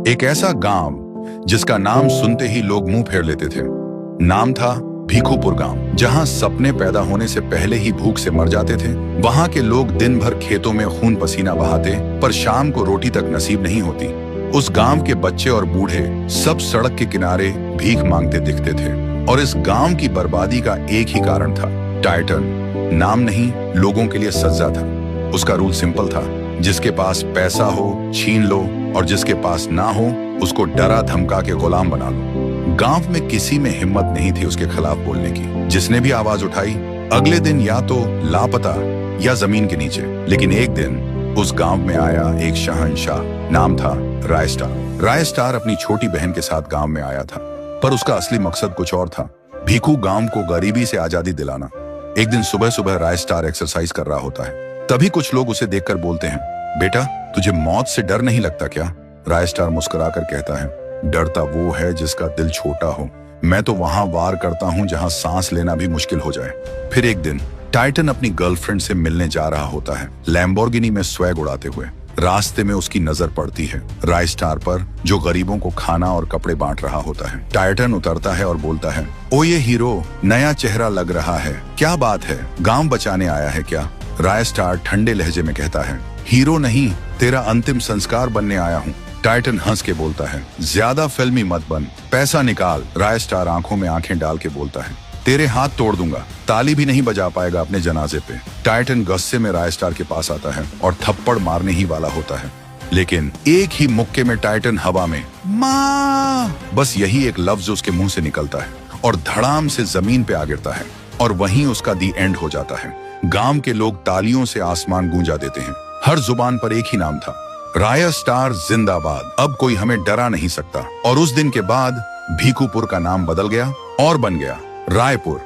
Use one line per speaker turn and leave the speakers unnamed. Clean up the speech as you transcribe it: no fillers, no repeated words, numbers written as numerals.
एक ऐसा गांव जिसका नाम सुनते ही लोग मुंह फेर लेते थे। नाम था भीखूपुर गांव, जहां सपने पैदा होने से पहले ही भूख से मर जाते थे। वहां के लोग दिन भर खेतों में खून पसीना बहाते, पर शाम को रोटी तक नसीब नहीं होती। उस गांव के बच्चे और बूढ़े सब सड़क के किनारे भीख मांगते दिखते थे, और इस गांव की बर्बादी का एक ही कारण था, टाइटन। नाम नहीं, लोगों के लिए सजा था। उसका रूल सिंपल था, जिसके पास पैसा हो छीन लो, और जिसके पास ना हो उसको डरा धमका के गुलाम बना लो। गांव में किसी में हिम्मत नहीं थी उसके खिलाफ बोलने की। जिसने भी आवाज उठाई, अगले दिन या तो लापता या जमीन के नीचे। लेकिन एक दिन उस गांव में आया एक शहंशाह। नाम था रायस्टार। रायस्टार अपनी छोटी बहन के साथ गांव में आया था, पर उसका असली मकसद कुछ और था, भीखू गांव को गरीबी से आजादी दिलाना। एक दिन सुबह सुबह रायस्टार एक्सरसाइज कर रहा होता है। तभी कुछ लोग उसे देखकर बोलते हैं, बेटा तुझे मौत से डर नहीं लगता क्या? रायस्टार मुस्कुराकर कहता है, डरता वो है जिसका दिल छोटा हो। मैं तो वहां वार करता हूं जहां सांस लेना भी मुश्किल हो जाए। फिर एक दिन टाइटन अपनी गर्लफ्रेंड से मिलने जा रहा होता है, लैम्बोर्गिनी में स्वैग उड़ाते हुए। रास्ते में उसकी नजर पड़ती है रायस्टार पर, जो गरीबों को खाना और कपड़े बांट रहा होता है। टाइटन उतरता है और बोलता है, ओ ये हीरो, नया चेहरा लग रहा है, क्या बात है, गांव बचाने आया है क्या? रायस्टार ठंडे लहजे में कहता है, हीरो नहीं, तेरा अंतिम संस्कार बनने आया हूँ। टाइटन हंस के बोलता है, ज्यादा फिल्मी मत बन, पैसा निकाल। रायस्टार आंखों में आंखें डाल के बोलता है, तेरे हाथ तोड़ दूंगा, ताली भी नहीं बजा पाएगा अपने जनाजे पे। टाइटन गुस्से में रायस्टार के पास आता है और थप्पड़ मारने ही वाला होता है, लेकिन एक ही मुक्के में टाइटन हवा में माँ, बस यही एक लफ्ज उसके मुंह से निकलता है और धड़ाम से जमीन पे आ गिरता है, और वहीं उसका दी एंड हो जाता है। गांव के लोग तालियों से आसमान गूंजा देते हैं। हर जुबान पर एक ही नाम था, रायस्टार जिंदाबाद। अब कोई हमें डरा नहीं सकता। और उस दिन के बाद भीखूपुर का नाम बदल गया और बन गया रायपुर।